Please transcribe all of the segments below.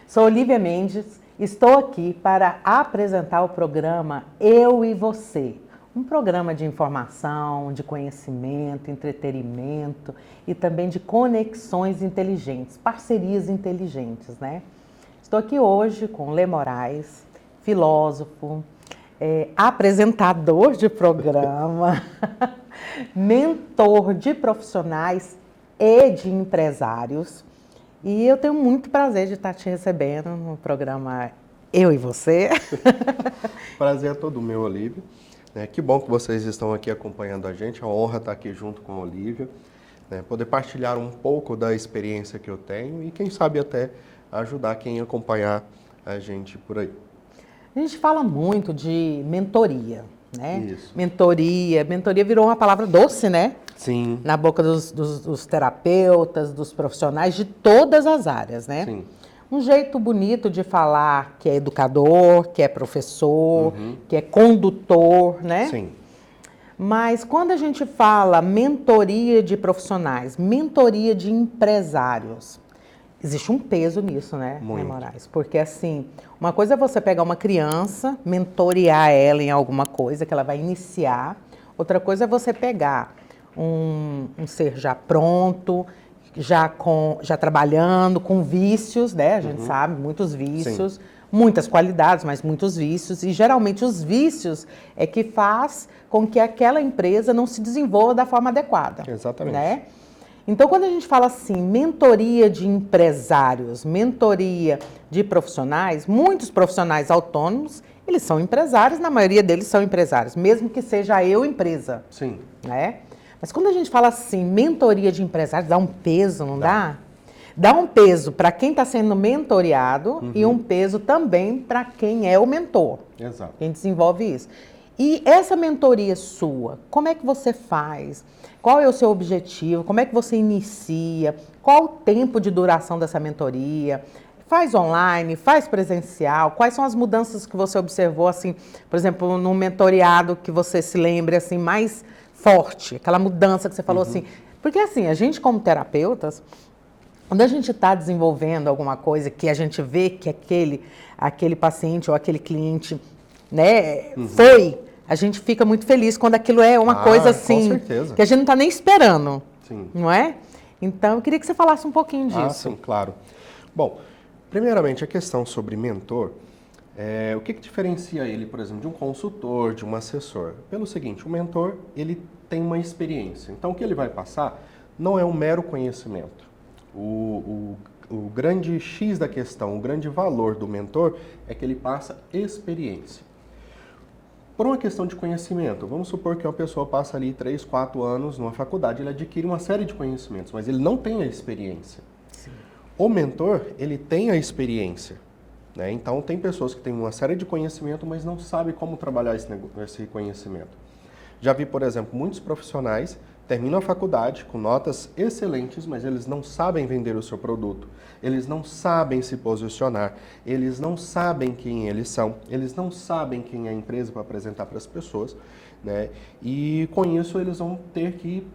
Sou Olívia Mendes, estou aqui para apresentar o programa Eu e Você. Um programa de informação, de conhecimento, entretenimento e também de conexões inteligentes, parcerias inteligentes, né? Estou aqui hoje com Lê Moraes, filósofo, apresentador de programa, mentor de profissionais e de empresários. E eu tenho muito prazer de estar te recebendo no programa Eu e Você. Prazer é todo meu, Olívia. Que bom que vocês estão aqui acompanhando a gente. É uma honra estar aqui junto com a Olívia, poder partilhar um pouco da experiência que eu tenho e quem sabe até ajudar quem acompanhar a gente por aí. A gente fala muito de mentoria, né? Isso. Mentoria virou uma palavra doce, né? Sim. Na boca dos terapeutas, dos profissionais de todas as áreas, né? Sim. Um jeito bonito de falar que é educador, que é professor, que é condutor, né? Sim. Mas quando a gente fala mentoria de profissionais, mentoria de empresários, existe um peso nisso, né, Muito. Moraes? Porque assim, uma coisa é você pegar uma criança, mentorear ela em alguma coisa que ela vai iniciar. Outra coisa é você pegar um ser já pronto, já trabalhando com vícios, né? A gente sabe, muitos vícios, muitas qualidades, mas muitos vícios. E geralmente os vícios é que faz com que aquela empresa não se desenvolva da forma adequada. Exatamente. Né? Então, quando a gente fala assim, mentoria de empresários, mentoria de profissionais, muitos profissionais autônomos, eles são empresários, na maioria deles são empresários, mesmo que seja eu empresa. Sim. Né? Mas quando a gente fala assim, mentoria de empresários, dá um peso, não dá? Dá um peso para quem está sendo mentoreado e um peso também para quem é o mentor. Exato. Quem desenvolve isso. E essa mentoria sua, como é que você faz? Qual é o seu objetivo? Como é que você inicia? Qual o tempo de duração dessa mentoria? Faz online, faz presencial? Quais são as mudanças que você observou, assim, por exemplo, num mentoreado que você se lembre, assim, mais forte? Aquela mudança que você falou assim. Porque, assim, a gente como terapeutas, quando a gente está desenvolvendo alguma coisa que a gente vê que aquele paciente ou aquele cliente, né, a gente fica muito feliz quando aquilo é uma coisa assim, com certeza. que a gente não está nem esperando, Sim. não é? Então, eu queria que você falasse um pouquinho disso. Sim, claro. Bom, primeiramente, a questão sobre mentor, o que diferencia ele, por exemplo, de um consultor, de um assessor? Pelo seguinte, o mentor, ele tem uma experiência. Então, o que ele vai passar não é um mero conhecimento. O grande X da questão, o grande valor do mentor é que ele passa experiência. Por uma questão de conhecimento, vamos supor que uma pessoa passa ali 3, 4 anos numa faculdade, ele adquire uma série de conhecimentos, mas ele não tem a experiência. Sim. O mentor, ele tem a experiência, né? Então, tem pessoas que têm uma série de conhecimento, mas não sabem como trabalhar esse conhecimento. Já vi, por exemplo, muitos profissionais terminam a faculdade com notas excelentes, mas eles não sabem vender o seu produto, eles não sabem se posicionar, eles não sabem quem eles são, eles não sabem quem é a empresa para apresentar para as pessoas, né? E com isso eles vão ter que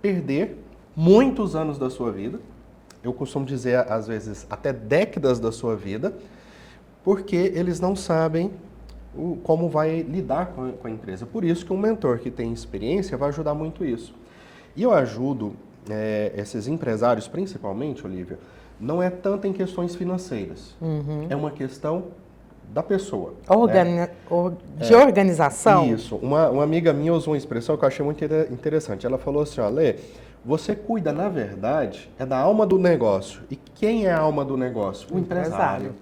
perder muitos anos da sua vida, eu costumo dizer às vezes até décadas da sua vida, porque eles não sabem como vai lidar com a empresa. Por isso que um mentor que tem experiência vai ajudar muito isso. E eu ajudo esses empresários, principalmente, Olívia, não é tanto em questões financeiras. É uma questão da pessoa. De organização? Isso. Uma amiga minha usou uma expressão que eu achei muito interessante. Ela falou assim, Lê, você cuida, na verdade, da alma do negócio. E quem é a alma do negócio? O empresário.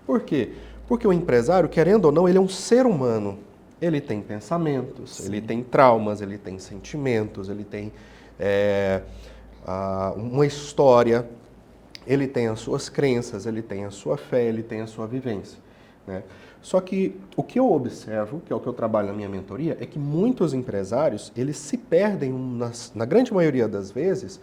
Por quê? Porque o empresário, querendo ou não, ele é um ser humano. Ele tem pensamentos, ele tem traumas, ele tem sentimentos, ele tem uma história, ele tem as suas crenças, ele tem a sua fé, ele tem a sua vivência, né? Só que o que eu observo, que é o que eu trabalho na minha mentoria, é que muitos empresários, eles se perdem, na grande maioria das vezes,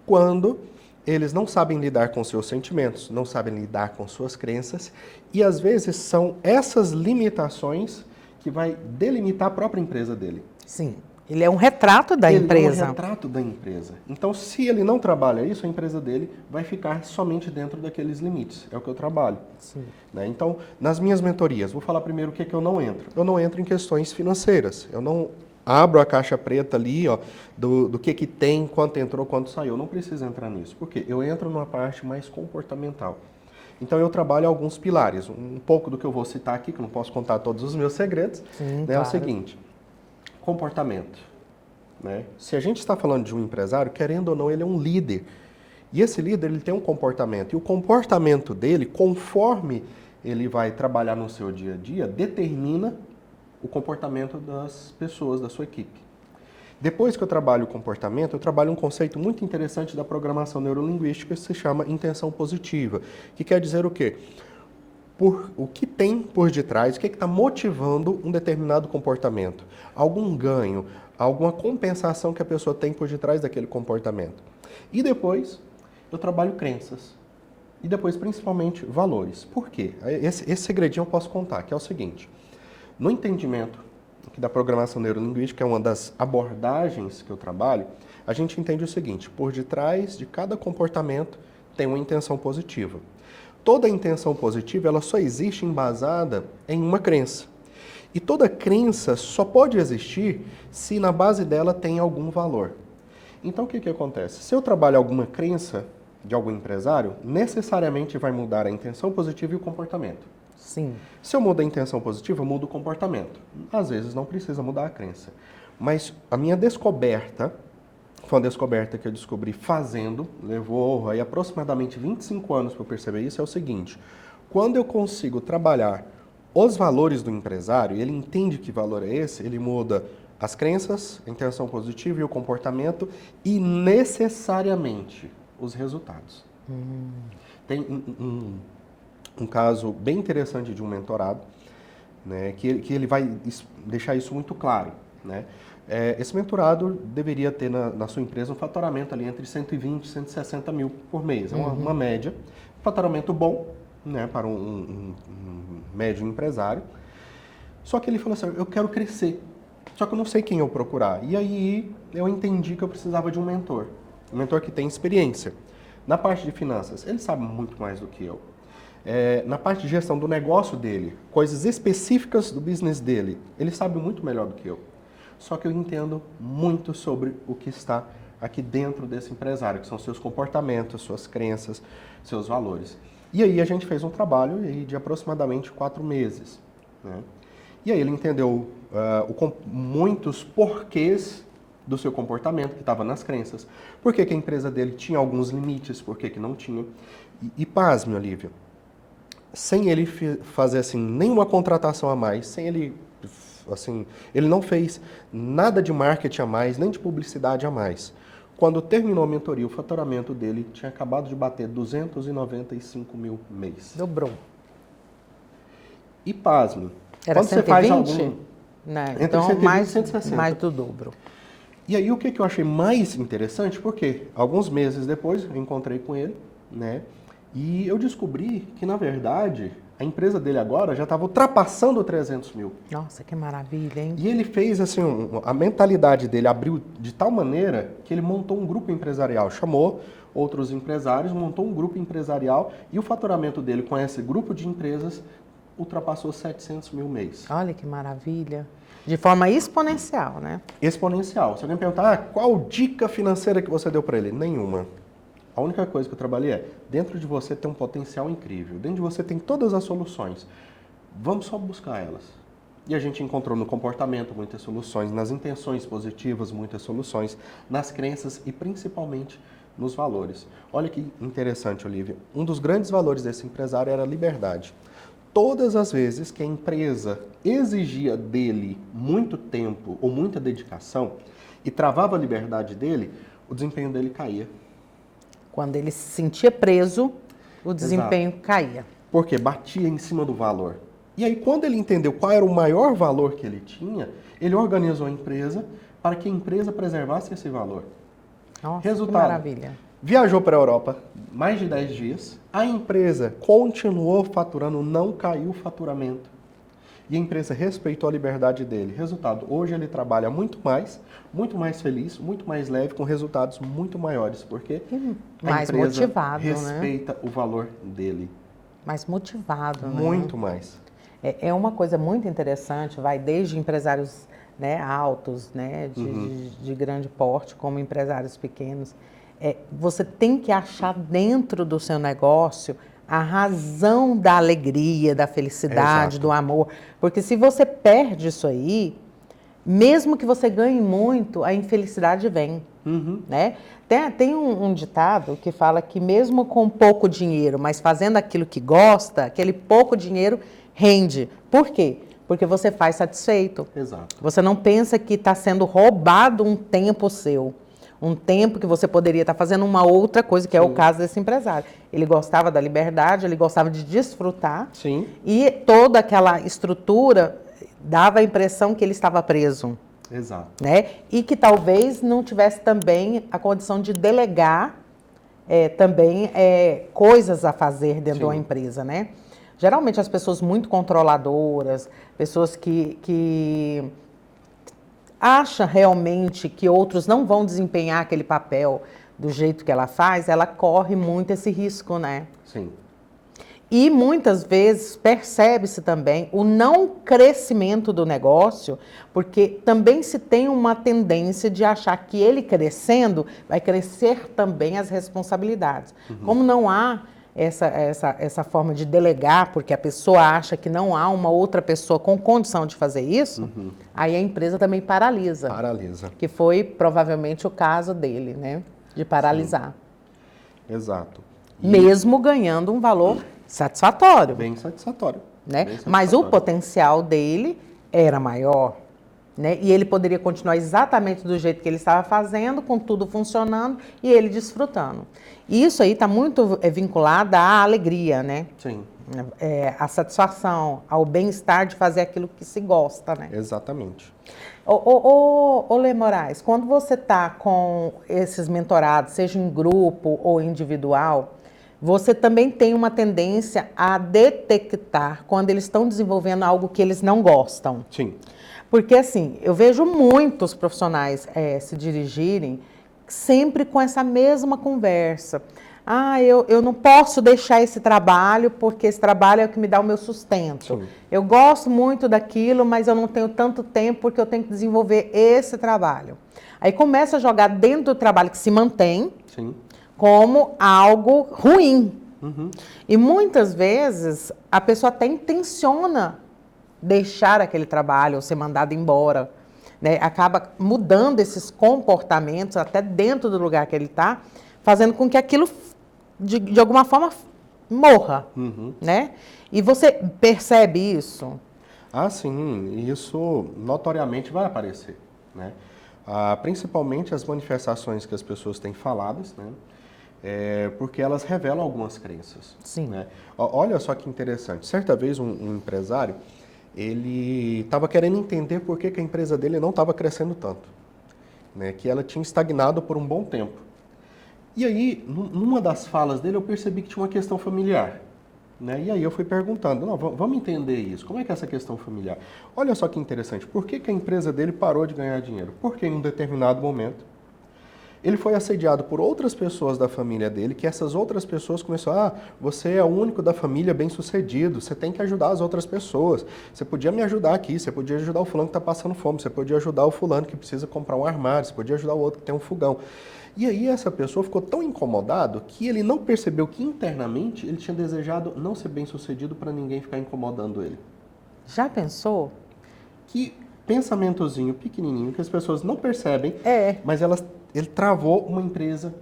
quando eles não sabem lidar com seus sentimentos, não sabem lidar com suas crenças, e às vezes são essas limitações que vai delimitar a própria empresa dele. Sim. Ele é um retrato da Ele empresa. é um retrato da empresa. Então, se ele não trabalha isso, a empresa dele vai ficar somente dentro daqueles limites. É o que eu trabalho. Sim. Né? Então, nas minhas mentorias, vou falar primeiro o que eu não entro. Eu não entro em questões financeiras. Eu não abro a caixa preta ali, ó, do que tem, quanto entrou, quanto saiu. Eu não preciso entrar nisso. Por quê? Eu entro numa parte mais comportamental. Então, eu trabalho alguns pilares. Um pouco do que eu vou citar aqui, que eu não posso contar todos os meus segredos, Sim, né, claro. é o seguinte. Comportamento. Né? Se a gente está falando de um empresário, querendo ou não, ele é um líder. E esse líder ele tem um comportamento. E o comportamento dele, conforme ele vai trabalhar no seu dia a dia, determina o comportamento das pessoas, da sua equipe. Depois que eu trabalho o comportamento, eu trabalho um conceito muito interessante da programação neurolinguística que se chama intenção positiva. Que quer dizer o quê? O que tem por detrás, o que está motivando um determinado comportamento. Algum ganho, alguma compensação que a pessoa tem por detrás daquele comportamento. E depois, eu trabalho crenças. E depois, principalmente, valores. Por quê? Esse segredinho eu posso contar, que é o seguinte. No entendimento da programação neurolinguística, que é uma das abordagens que eu trabalho, a gente entende o seguinte, por detrás de cada comportamento tem uma intenção positiva. Toda intenção positiva ela só existe embasada em uma crença. E toda crença só pode existir se na base dela tem algum valor. Então o que acontece? Se eu trabalho alguma crença de algum empresário, necessariamente vai mudar a intenção positiva e o comportamento. Sim. Se eu mudo a intenção positiva, eu mudo o comportamento. Às vezes não precisa mudar a crença. Mas a minha descoberta, foi uma descoberta que eu descobri fazendo, levou aí aproximadamente 25 anos para eu perceber isso, é o seguinte. Quando eu consigo trabalhar os valores do empresário, e ele entende que valor é esse, ele muda as crenças, a intenção positiva e o comportamento, e necessariamente os resultados. Tem um caso bem interessante de um mentorado, né, que ele vai deixar isso muito claro. Né? Esse mentorado deveria ter na sua empresa um faturamento ali entre 120 e 160 mil por mês. É uma média. Faturamento bom, né, para um médio empresário. Só que ele falou assim, eu quero crescer. Só que eu não sei quem eu procurar. E aí eu entendi que eu precisava de um mentor. Um mentor que tem experiência. Na parte de finanças, ele sabe muito mais do que eu. Na parte de gestão do negócio dele, coisas específicas do business dele, ele sabe muito melhor do que eu. Só que eu entendo muito sobre o que está aqui dentro desse empresário, que são seus comportamentos, suas crenças, seus valores. E aí a gente fez um trabalho de aproximadamente 4 meses. Né? E aí ele entendeu muitos porquês do seu comportamento, que estava nas crenças. Por que a empresa dele tinha alguns limites, por que não tinha. E pasme, Olívia, sem ele fazer assim nenhuma contratação a mais, sem ele assim, ele não fez nada de marketing a mais, nem de publicidade a mais. Quando terminou a mentoria, o faturamento dele tinha acabado de bater 295 mil mês. Dobrou. E pasme. Era quando 120? Você faz algum... Né? Entre Então, 120 mais, e 160. mais do dobro. E aí, o que eu achei mais interessante, porque alguns meses depois eu encontrei com ele, né? E eu descobri que, na verdade, a empresa dele agora já estava ultrapassando 300 mil. Nossa, que maravilha, hein? E ele fez, assim, a mentalidade dele abriu de tal maneira que ele montou um grupo empresarial, chamou outros empresários, montou um grupo empresarial e o faturamento dele com esse grupo de empresas ultrapassou 700 mil mês. Olha que maravilha. De forma exponencial, né? Exponencial. Se alguém perguntar, qual dica financeira que você deu para ele? Nenhuma. A única coisa que eu trabalhei dentro de você tem um potencial incrível. Dentro de você tem todas as soluções. Vamos só buscar elas. E a gente encontrou no comportamento muitas soluções, nas intenções positivas muitas soluções, nas crenças e principalmente nos valores. Olha que interessante, Olívia. Um dos grandes valores desse empresário era a liberdade. Todas as vezes que a empresa exigia dele muito tempo ou muita dedicação e travava a liberdade dele, o desempenho dele caía. Quando ele se sentia preso, o desempenho caía. Porque batia em cima do valor. E aí, quando ele entendeu qual era o maior valor que ele tinha, ele organizou a empresa para que a empresa preservasse esse valor. Nossa, Resultado, que maravilha. Viajou para a Europa, mais de 10 dias, a empresa continuou faturando, não caiu o faturamento. e a empresa respeitou a liberdade dele. Resultado, hoje ele trabalha muito mais feliz, muito mais leve, com resultados muito maiores, porque a Mais empresa motivado, né? respeita o valor dele. Mais motivado, né? Muito mais. É uma coisa muito interessante, vai desde empresários, né, altos, né, de grande porte, como empresários pequenos. Você tem que achar dentro do seu negócio a razão da alegria, da felicidade, Exato. do amor. Porque se você perde isso aí, mesmo que você ganhe muito, a infelicidade vem. Né? Tem um ditado que fala que mesmo com pouco dinheiro, mas fazendo aquilo que gosta, aquele pouco dinheiro rende. Por quê? Porque você faz satisfeito. Exato. Você não pensa que está sendo roubado um tempo seu. Um tempo que você poderia estar fazendo uma outra coisa, que é o caso desse empresário. Ele gostava da liberdade, ele gostava de desfrutar. Sim. E toda aquela estrutura dava a impressão que ele estava preso. Exato. Né? E que talvez não tivesse também a condição de delegar também coisas a fazer dentro de uma empresa, né? Geralmente as pessoas muito controladoras, pessoas que acham realmente que outros não vão desempenhar aquele papel do jeito que ela faz, ela corre muito esse risco, né? Sim. E muitas vezes percebe-se também o não crescimento do negócio, porque também se tem uma tendência de achar que ele crescendo, vai crescer também as responsabilidades. Como não há essa forma de delegar, porque a pessoa acha que não há uma outra pessoa com condição de fazer isso, aí a empresa também paralisa. Paralisa. Que foi provavelmente o caso dele, né? De paralisar. Sim. Exato. Mesmo ganhando um valor satisfatório. Bem satisfatório. Né? Bem Mas o satisfatório. potencial dele era maior. Né? E ele poderia continuar exatamente do jeito que ele estava fazendo, com tudo funcionando e ele desfrutando. E isso aí está muito vinculado à alegria, né? Sim. À satisfação, ao bem-estar de fazer aquilo que se gosta, né? Exatamente. Ô Lê Moraes, quando você está com esses mentorados, seja em grupo ou individual, você também tem uma tendência a detectar quando eles estão desenvolvendo algo que eles não gostam. Sim. Porque, assim, eu vejo muitos profissionais se dirigirem sempre com essa mesma conversa. Ah, eu não posso deixar esse trabalho porque esse trabalho é o que me dá o meu sustento. Sim. Eu gosto muito daquilo, mas eu não tenho tanto tempo porque eu tenho que desenvolver esse trabalho. Aí começa a jogar dentro do trabalho que se mantém Sim. como algo ruim. E muitas vezes a pessoa até intenciona deixar aquele trabalho ou ser mandado embora, né? Acaba mudando esses comportamentos até dentro do lugar que ele está, fazendo com que aquilo de alguma forma morra, né? E você percebe isso? Ah, sim, isso notoriamente vai aparecer, né? Principalmente as manifestações que as pessoas têm faladas, né? Porque elas revelam algumas crenças. Sim. Né? Olha só que interessante. Certa vez um empresário, ele estava querendo entender por que a empresa dele não estava crescendo tanto, né? Que ela tinha estagnado por um bom tempo. E aí, numa das falas dele, eu percebi que tinha uma questão familiar. Né? E aí eu fui perguntando, não, vamos entender isso, como é que é essa questão familiar? Olha só que interessante, por que a empresa dele parou de ganhar dinheiro? Porque em um determinado momento, ele foi assediado por outras pessoas da família dele, que essas outras pessoas começaram, você é o único da família bem-sucedido, você tem que ajudar as outras pessoas, você podia me ajudar aqui, você podia ajudar o fulano que está passando fome, você podia ajudar o fulano que precisa comprar um armário, você podia ajudar o outro que tem um fogão. E aí essa pessoa ficou tão incomodado que ele não percebeu que internamente ele tinha desejado não ser bem-sucedido para ninguém ficar incomodando ele. Já pensou? Que pensamentozinho pequenininho que as pessoas não percebem, mas ele travou uma empresa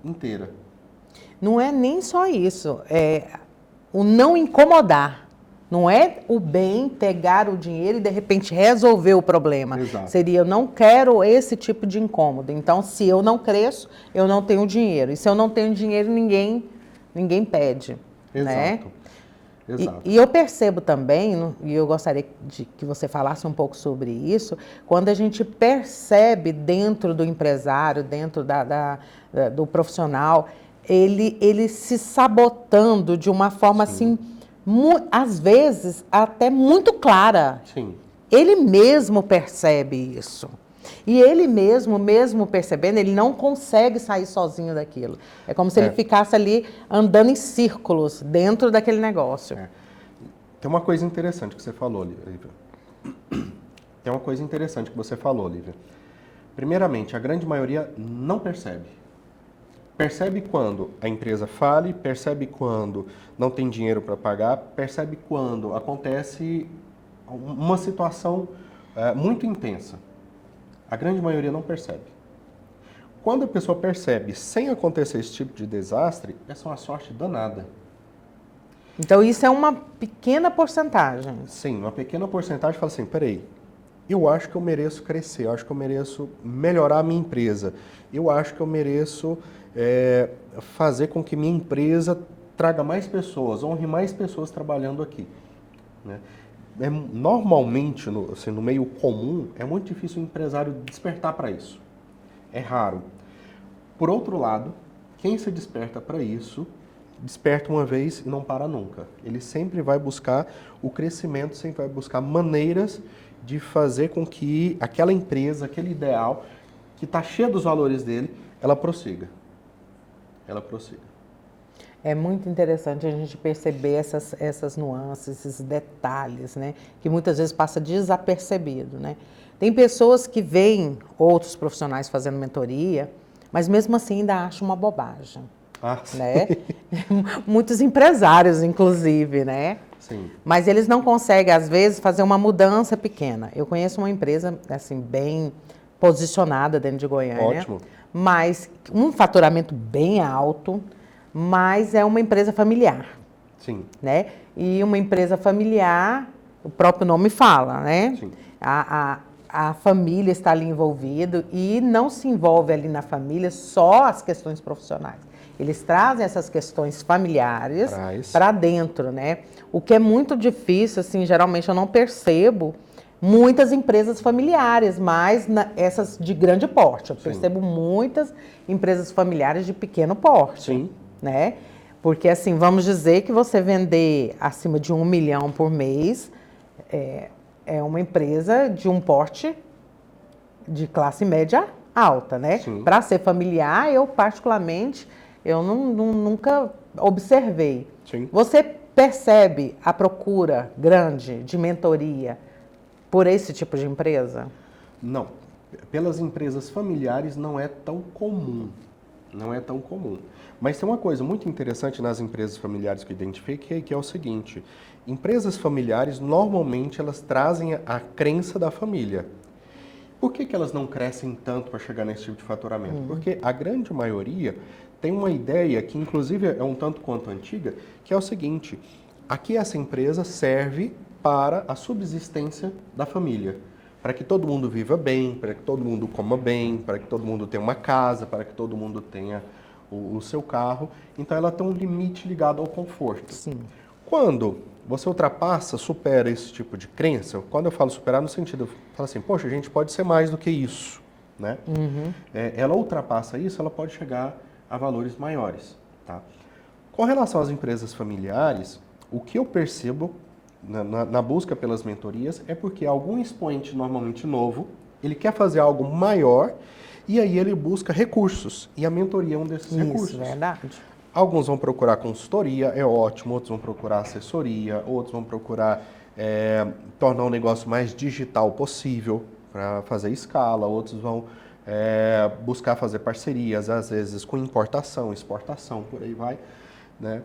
inteira. Não é nem só isso, é o não incomodar. Não é o bem pegar o dinheiro e de repente resolver o problema. Exato. Seria, eu não quero esse tipo de incômodo. Então, se eu não cresço, eu não tenho dinheiro. E se eu não tenho dinheiro, ninguém pede. Exato. Né? Exato. E eu percebo também, e eu gostaria de que você falasse um pouco sobre isso, quando a gente percebe dentro do empresário, dentro do profissional, ele se sabotando de uma forma assim às vezes até muito clara. Sim. Ele mesmo percebe isso. E ele mesmo percebendo, ele não consegue sair sozinho daquilo. É como se ele ficasse ali andando em círculos dentro daquele negócio. Tem uma coisa interessante que você falou, Lívia. Tem uma coisa interessante que você falou, Lívia. Primeiramente, a grande maioria não percebe. Percebe quando a empresa fale, percebe quando não tem dinheiro para pagar, percebe quando acontece uma situação muito intensa. A grande maioria não percebe. Quando a pessoa percebe sem acontecer esse tipo de desastre, essa é uma sorte danada. Então isso é uma pequena porcentagem. Sim, uma pequena porcentagem fala assim, peraí, eu acho que eu mereço crescer, eu acho que eu mereço melhorar a minha empresa, eu acho que eu mereço fazer com que minha empresa traga mais pessoas, honre mais pessoas trabalhando aqui. Né? Normalmente, no meio comum, é muito difícil o empresário despertar para isso. É raro. Por outro lado, quem se desperta para isso, desperta uma vez e não para nunca. Ele sempre vai buscar o crescimento, sempre vai buscar maneiras de fazer com que aquela empresa, aquele ideal, que está cheio dos valores dele, ela prossiga. Ela prossiga. É muito interessante a gente perceber essas nuances, esses detalhes, né? Que muitas vezes passa desapercebido, né? Tem pessoas que veem outros profissionais fazendo mentoria, mas mesmo assim ainda acham uma bobagem, né? Muitos empresários, inclusive, né? Sim. Mas eles não conseguem, às vezes, fazer uma mudança pequena. Eu conheço uma empresa, assim, bem posicionada dentro de Goiânia. Ótimo. Mas um faturamento bem alto, mas é uma empresa familiar. Sim. Né? E uma empresa familiar, o próprio nome fala, né? Sim. A família está ali envolvida e não se envolve ali na família só as questões profissionais. Eles trazem essas questões familiares para dentro, né? O que é muito difícil, assim, geralmente eu não percebo muitas empresas familiares, mas essas de grande porte. Eu percebo muitas empresas familiares de pequeno porte. Sim. Né? Porque, assim, vamos dizer que você vender acima de 1 milhão por mês é uma empresa de um porte de classe média alta, né? Para ser familiar, eu particularmente, eu nunca observei. Sim. Você percebe a procura grande de mentoria por esse tipo de empresa? Não. Pelas empresas familiares não é tão comum. Não é tão comum. Mas tem uma coisa muito interessante nas empresas familiares que eu identifiquei, que é o seguinte: empresas familiares, normalmente, elas trazem a crença da família. Por que elas não crescem tanto para chegar nesse tipo de faturamento? Porque a grande maioria tem uma ideia que, inclusive, é um tanto quanto antiga, que é o seguinte: aqui essa empresa serve para a subsistência da família. Para que todo mundo viva bem, para que todo mundo coma bem, para que todo mundo tenha uma casa, para que todo mundo tenha o seu carro. Então ela tem um limite ligado ao conforto. Sim. Quando você ultrapassa, supera esse tipo de crença, quando eu falo superar no sentido, eu falo assim, poxa, a gente pode ser mais do que isso, né? Ela ultrapassa isso, ela pode chegar a valores maiores, tá? Com relação às empresas familiares, o que eu percebo na busca pelas mentorias é porque algum expoente normalmente novo, ele quer fazer algo maior e aí ele busca recursos. E a mentoria é um desses recursos. Isso, verdade. Alguns vão procurar consultoria, é ótimo. Outros vão procurar assessoria. Outros vão procurar tornar o negócio mais digital possível para fazer escala. Outros vão buscar fazer parcerias, às vezes com importação, exportação, por aí vai, né?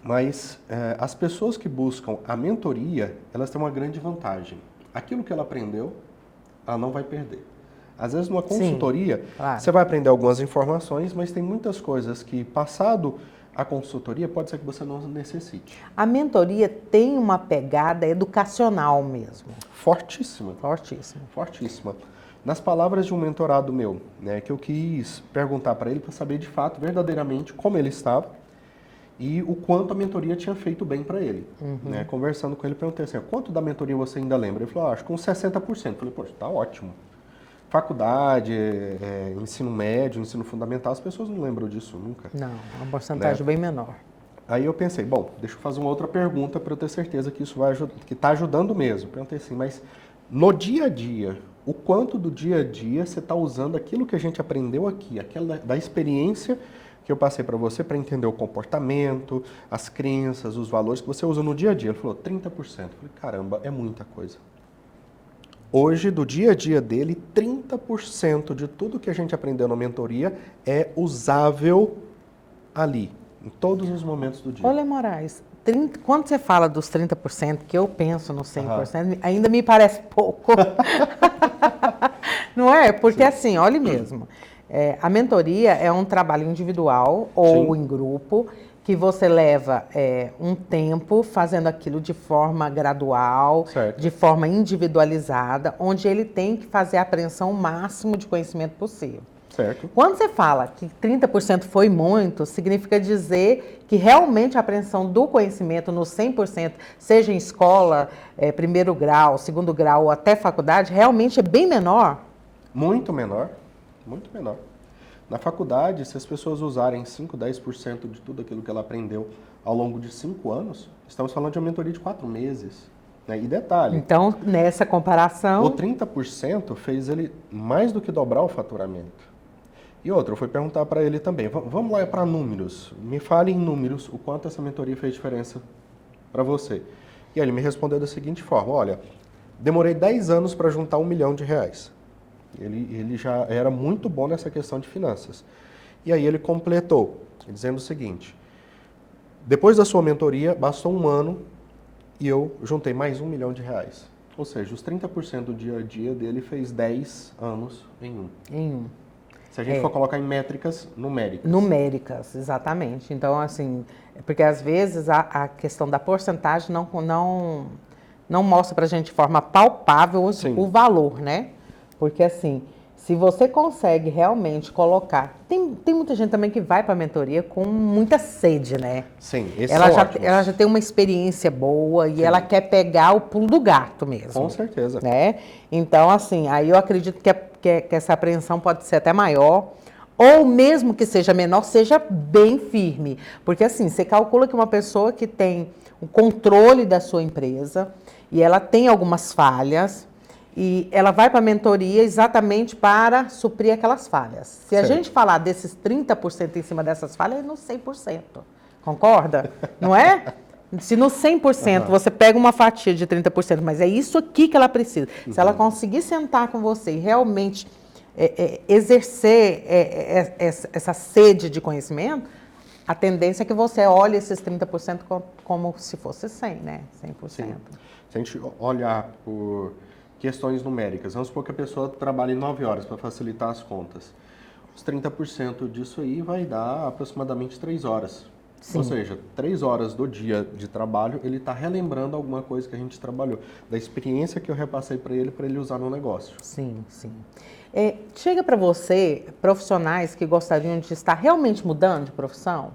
Mas as pessoas que buscam a mentoria, elas têm uma grande vantagem. Aquilo que ela aprendeu, ela não vai perder. Às vezes, numa consultoria, sim, claro, você vai aprender algumas informações, mas tem muitas coisas que, passado a consultoria, pode ser que você não necessite. A mentoria tem uma pegada educacional mesmo. Fortíssima. Fortíssima. Fortíssima. Nas palavras de um mentorado meu, né, que eu quis perguntar para ele para saber de fato, verdadeiramente, como ele estava e o quanto a mentoria tinha feito bem para ele. Né? Conversando com ele, perguntei assim, quanto da mentoria você ainda lembra? Ele falou, acho que uns 60%. Eu falei, poxa, tá ótimo. Faculdade, ensino médio, ensino fundamental, as pessoas não lembram disso nunca. Não, uma porcentagem bem menor. Aí eu pensei, bom, deixa eu fazer uma outra pergunta para eu ter certeza que isso vai ajudar, que está ajudando mesmo. Perguntei assim, mas no dia a dia, o quanto do dia a dia você está usando aquilo que a gente aprendeu aqui, aquela da experiência que eu passei para você para entender o comportamento, as crenças, os valores que você usa no dia a dia? Ele falou, 30%. Eu falei, caramba, é muita coisa. Hoje, do dia a dia dele, 30% de tudo que a gente aprendeu na mentoria é usável ali, em todos os momentos do dia. Olha, Moraes, quando você fala dos 30%, que eu penso no 100%, ainda me parece pouco. Não é? Porque assim, olha mesmo, a mentoria é um trabalho individual ou em grupo, que você leva um tempo fazendo aquilo de forma gradual, de forma individualizada, onde ele tem que fazer a apreensão o máximo de conhecimento possível. Certo. Quando você fala que 30% foi muito, significa dizer que realmente a apreensão do conhecimento no 100%, seja em escola, primeiro grau, segundo grau ou até faculdade, realmente é bem menor? Muito menor, muito menor. Na faculdade, se as pessoas usarem 5, 10% de tudo aquilo que ela aprendeu ao longo de 5 anos, estamos falando de uma mentoria de 4 meses. Né? E detalhe... Então, nessa comparação... O 30% fez ele mais do que dobrar o faturamento. E outra, eu fui perguntar para ele também, vamos lá para números, me fale em números o quanto essa mentoria fez diferença para você. E aí ele me respondeu da seguinte forma, olha, demorei 10 anos para juntar R$1 milhão. Ele já era muito bom nessa questão de finanças. E aí ele completou, dizendo o seguinte, depois da sua mentoria, bastou 1 ano e eu juntei mais R$1 milhão. Ou seja, os 30% do dia a dia dele fez 10 anos em um. Em um. Se a gente for colocar em métricas numéricas. Numéricas, exatamente. Então, assim, porque às vezes a questão da porcentagem não mostra pra gente de forma palpável o valor, né? Porque assim, se você consegue realmente colocar... Tem muita gente também que vai para a mentoria com muita sede, né? Sim, ela já tem uma experiência boa e ela quer pegar o pulo do gato mesmo. Com certeza. Né? Então, assim, aí eu acredito que essa apreensão pode ser até maior, ou mesmo que seja menor, seja bem firme. Porque assim, você calcula que uma pessoa que tem o controle da sua empresa e ela tem algumas falhas, e ela vai para a mentoria exatamente para suprir aquelas falhas. Se a gente falar desses 30% em cima dessas falhas, é no 100%. Concorda? Não é? Se no 100% você pega uma fatia de 30%, mas é isso aqui que ela precisa. Se ela conseguir sentar com você e realmente exercer essa sede de conhecimento, a tendência é que você olhe esses 30% como se fosse 100%, né? 100%. Sim. Se a gente olhar por questões numéricas, vamos supor que a pessoa trabalhe 9 horas para facilitar as contas. Os 30% disso aí vai dar aproximadamente 3 horas. Sim. Ou seja, 3 horas do dia de trabalho, ele está relembrando alguma coisa que a gente trabalhou, da experiência que eu repassei para ele usar no negócio. Sim, sim. Chega para você profissionais que gostariam de estar realmente mudando de profissão?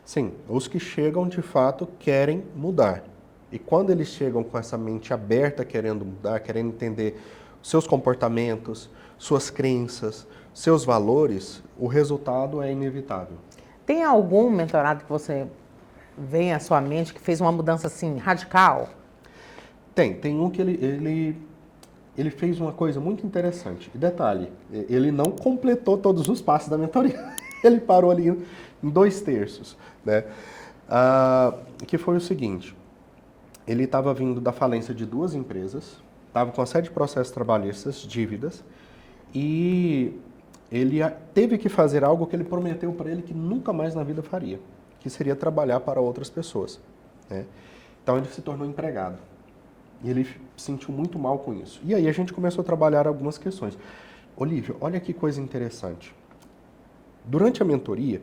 Sim, os que chegam de fato querem mudar. E quando eles chegam com essa mente aberta, querendo mudar, querendo entender seus comportamentos, suas crenças, seus valores, o resultado é inevitável. Tem algum mentorado que você vem à sua mente que fez uma mudança assim radical? Tem um que ele fez uma coisa muito interessante. E detalhe, ele não completou todos os passos da mentoria. Ele parou ali em 2/3, né? Que foi o seguinte. Ele estava vindo da falência de 2 empresas, estava com uma série de processos trabalhistas, dívidas, e ele teve que fazer algo que ele prometeu para ele que nunca mais na vida faria, que seria trabalhar para outras pessoas. Né? Então ele se tornou empregado. E ele se sentiu muito mal com isso. E aí a gente começou a trabalhar algumas questões. Olívio, olha que coisa interessante. Durante a mentoria,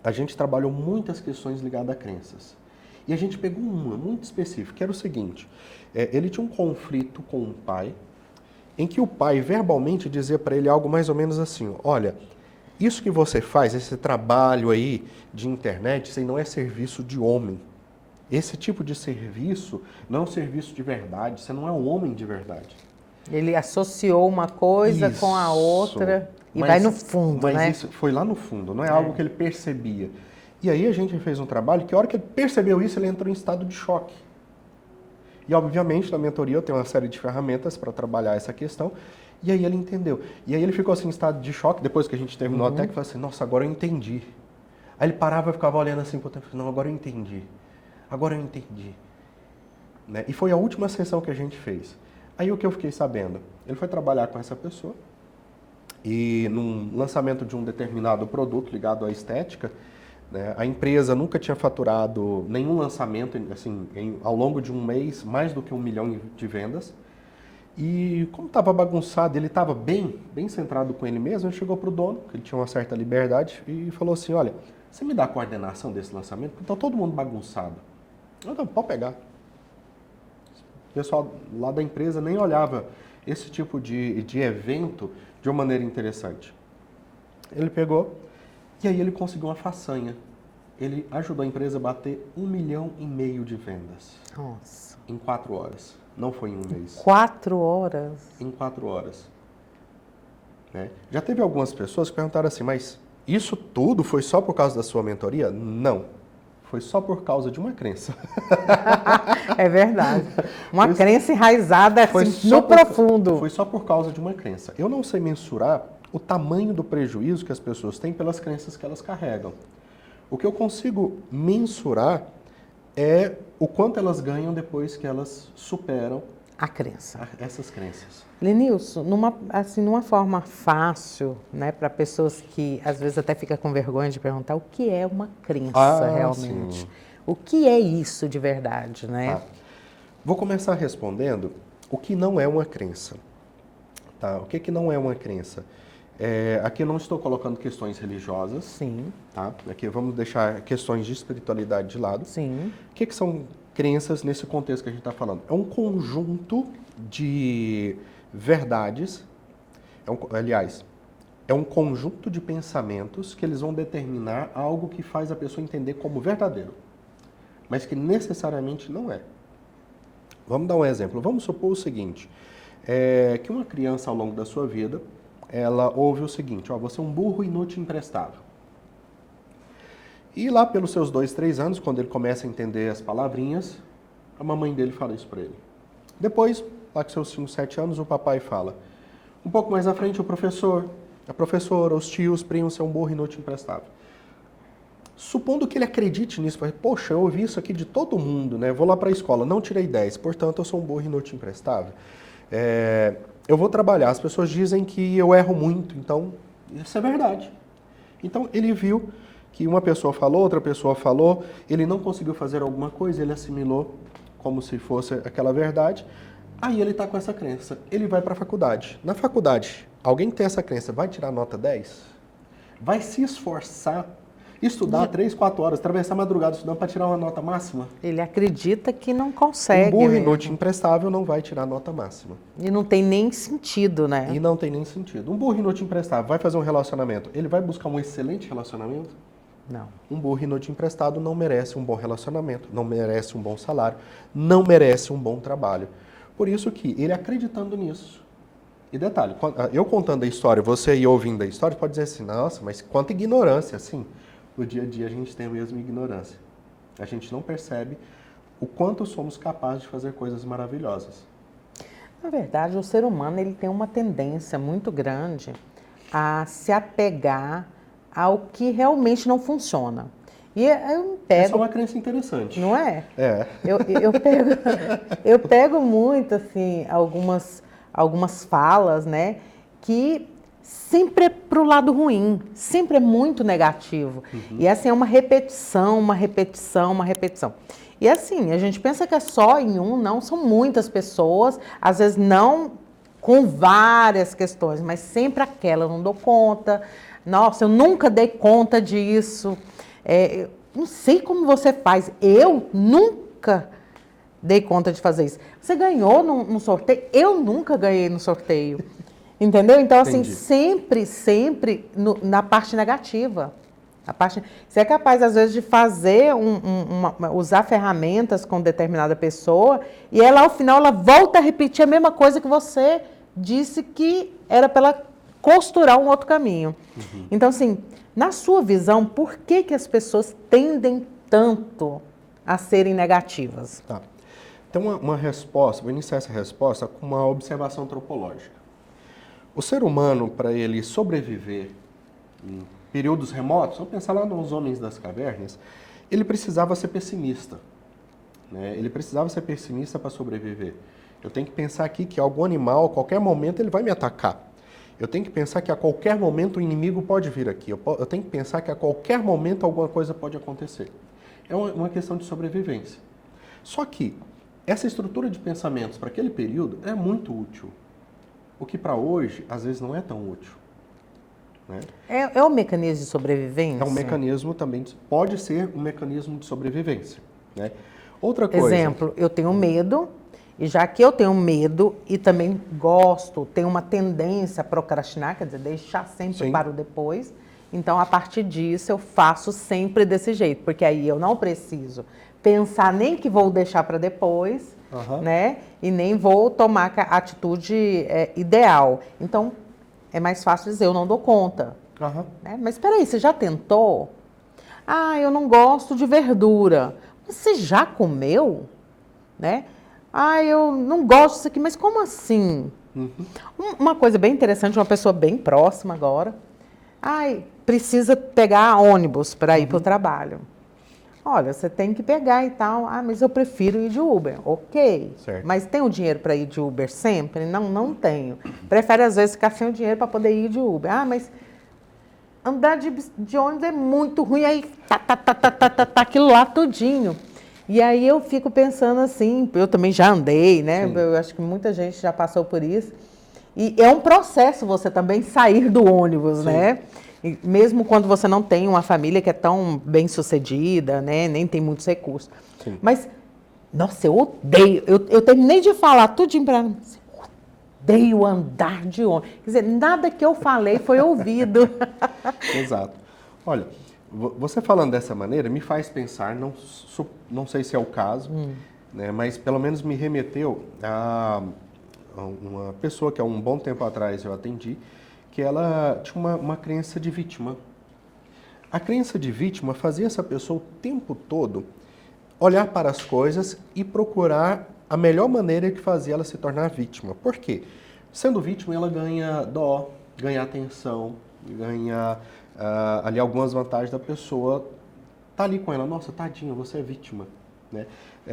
a gente trabalhou muitas questões ligadas a crenças. E a gente pegou uma muito específica, que era o seguinte, ele tinha um conflito com um pai, em que o pai verbalmente dizia para ele algo mais ou menos assim, olha, isso que você faz, esse trabalho aí de internet, isso aí não é serviço de homem. Esse tipo de serviço não é um serviço de verdade, você não é um homem de verdade. Ele associou uma coisa com a outra e vai no fundo, mas né? Isso foi lá no fundo, não é algo que ele percebia. E aí a gente fez um trabalho que a hora que ele percebeu isso, ele entrou em estado de choque. E obviamente na mentoria eu tenho uma série de ferramentas para trabalhar essa questão. E aí ele entendeu. E aí ele ficou assim em estado de choque, depois que a gente terminou até que falou assim, nossa, agora eu entendi. Aí ele parava e ficava olhando assim pro tempo, não, agora eu entendi. Agora eu entendi. Né? E foi a última sessão que a gente fez. Aí o que eu fiquei sabendo? Ele foi trabalhar com essa pessoa e num lançamento de um determinado produto ligado à estética, né, a empresa nunca tinha faturado nenhum lançamento assim, ao longo de um mês, mais do que 1 milhão de vendas. E como estava bagunçado, ele estava bem centrado com ele mesmo, ele chegou para o dono, que ele tinha uma certa liberdade, e falou assim, olha, você me dá a coordenação desse lançamento? Porque está todo mundo bagunçado. Eu não, pode pegar. O pessoal lá da empresa nem olhava esse tipo de evento de uma maneira interessante. Ele pegou e aí ele conseguiu uma façanha. Ele ajudou a empresa a bater 1,5 milhão de vendas. Nossa. Em 4 horas. Não foi em um mês. 4 horas? Em 4 horas. Né? Já teve algumas pessoas que perguntaram assim, mas isso tudo foi só por causa da sua mentoria? Não. Foi só por causa de uma crença. É verdade. Uma crença enraizada assim, no profundo. Foi só por causa de uma crença. Eu não sei mensurar o tamanho do prejuízo que as pessoas têm pelas crenças que elas carregam. O que eu consigo mensurar é o quanto elas ganham depois que elas superam a crença. Essas crenças. Lenilson, numa forma fácil, né, para pessoas que às vezes até ficam com vergonha de perguntar o que é uma crença realmente. Sim. O que é isso de verdade, né? Tá. Vou começar respondendo o que não é uma crença. Tá? O que não é uma crença? Aqui eu não estou colocando questões religiosas. Sim. Tá? Aqui vamos deixar questões de espiritualidade de lado. Sim. O que são crenças nesse contexto que a gente está falando? É um conjunto de verdades, é um conjunto de pensamentos que eles vão determinar algo que faz a pessoa entender como verdadeiro, mas que necessariamente não é. Vamos dar um exemplo. Vamos supor o seguinte, que uma criança ao longo da sua vida, ela ouve o seguinte, você é um burro inútil e imprestável. E lá pelos seus 2, 3 anos, quando ele começa a entender as palavrinhas, a mamãe dele fala isso para ele. Depois, lá com seus 5, 7 anos, o papai fala. Um pouco mais à frente, o professor, a professora, os tios, primos, você é um burro inútil e imprestável. Supondo que ele acredite nisso, poxa, eu ouvi isso aqui de todo mundo, né? Vou lá para a escola, não tirei 10, portanto eu sou um burro inútil e imprestável. Eu vou trabalhar, as pessoas dizem que eu erro muito, então isso é verdade. Então ele viu que uma pessoa falou, outra pessoa falou, ele não conseguiu fazer alguma coisa, ele assimilou como se fosse aquela verdade, aí ele está com essa crença. Ele vai para a faculdade. Na faculdade, alguém que tem essa crença vai tirar nota 10? Vai se esforçar, estudar 3, 4 horas, atravessar a madrugada estudando para tirar uma nota máxima? Ele acredita que não consegue. Um burro inútil imprestável não vai tirar nota máxima. E não tem nem sentido, né? E não tem nem sentido. Um burro inútil imprestável vai fazer um relacionamento, ele vai buscar um excelente relacionamento? Não. Um burro inútil emprestado não merece um bom relacionamento, não merece um bom salário, não merece um bom trabalho. Por isso que ele acreditando nisso. E detalhe, eu contando a história, você aí ouvindo a história, pode dizer assim, nossa, mas quanta ignorância, assim. No dia a dia a gente tem a mesma ignorância. A gente não percebe o quanto somos capazes de fazer coisas maravilhosas. Na verdade, o ser humano ele tem uma tendência muito grande a se apegar ao que realmente não funciona. E eu pego... Essa é uma crença interessante. Não é? É. Eu pego muito, assim, algumas falas, né, que sempre é pro lado ruim, sempre é muito negativo. Uhum. E assim, é uma repetição, uma repetição, uma repetição. E assim, a gente pensa que é só em um, não, são muitas pessoas, às vezes não com várias questões, mas sempre aquela, eu não dou conta, nossa, eu nunca dei conta disso, não sei como você faz, eu nunca dei conta de fazer isso. Você ganhou no sorteio? Eu nunca ganhei no sorteio. Entendeu? Então, assim, sempre na parte negativa. Você é capaz, às vezes, de fazer, usar ferramentas com determinada pessoa e ela, ao final, ela volta a repetir a mesma coisa que você disse que era para ela costurar um outro caminho. Então, assim, na sua visão, por que que as pessoas tendem tanto a serem negativas? Tá. Então, uma resposta, vou iniciar essa resposta com uma observação antropológica. O ser humano, para ele sobreviver em períodos remotos, vamos pensar lá nos homens das cavernas, ele precisava ser pessimista. Né? Ele precisava ser pessimista para sobreviver. Eu tenho que pensar aqui que algum animal, a qualquer momento, ele vai me atacar. Eu tenho que pensar que a qualquer momento o inimigo pode vir aqui. Eu tenho que pensar que a qualquer momento alguma coisa pode acontecer. É uma questão de sobrevivência. Só que essa estrutura de pensamentos para aquele período é muito útil. O que para hoje, às vezes, não é tão útil. Né? É um mecanismo de sobrevivência? É um mecanismo também, pode ser um mecanismo de sobrevivência. Né? Outra coisa... Exemplo, eu tenho medo, e já que eu tenho medo e também gosto, tenho uma tendência a procrastinar, quer dizer, deixar sempre Sim. para o depois, então a partir disso eu faço sempre desse jeito, porque aí eu não preciso pensar nem que vou deixar para depois, né? E nem vou tomar a atitude ideal. Então, é mais fácil dizer, eu não dou conta. Né? Mas espera aí, você já tentou? Ah, eu não gosto de verdura. Você já comeu? Né? Ah, eu não gosto disso aqui, mas como assim? Uma coisa bem interessante, uma pessoa bem próxima agora. Ai, precisa pegar ônibus para ir para o trabalho. Olha, você tem que pegar e tal. Ah, mas eu prefiro ir de Uber. Ok. Certo. Mas tem o dinheiro para ir de Uber sempre? Não, não tenho. Prefere, às vezes, ficar sem o dinheiro para poder ir de Uber. Ah, mas andar de ônibus é muito ruim. Aí, aquilo lá tudinho. E aí eu fico pensando assim, eu também já andei, né? Sim. Eu acho que muita gente já passou por isso. E é um processo você também sair do ônibus, né? E mesmo quando você não tem uma família que é tão bem sucedida, né? Nem tem muitos recursos. Sim. Mas, nossa, eu odeio. Eu terminei de falar tudinho para ela. Odeio andar de ônibus. Quer dizer, nada que eu falei foi ouvido. Exato. Olha, você falando dessa maneira me faz pensar, não sei se é o caso, né, mas pelo menos me remeteu a uma pessoa que há um bom tempo atrás eu atendi, que ela tinha uma crença de vítima. A crença de vítima fazia essa pessoa o tempo todo olhar para as coisas e procurar a melhor maneira que fazia ela se tornar vítima. Por quê? Sendo vítima, ela ganha dó, ganha atenção, ganha ali algumas vantagens da pessoa tá ali com ela. Nossa, tadinha, você é vítima. Né?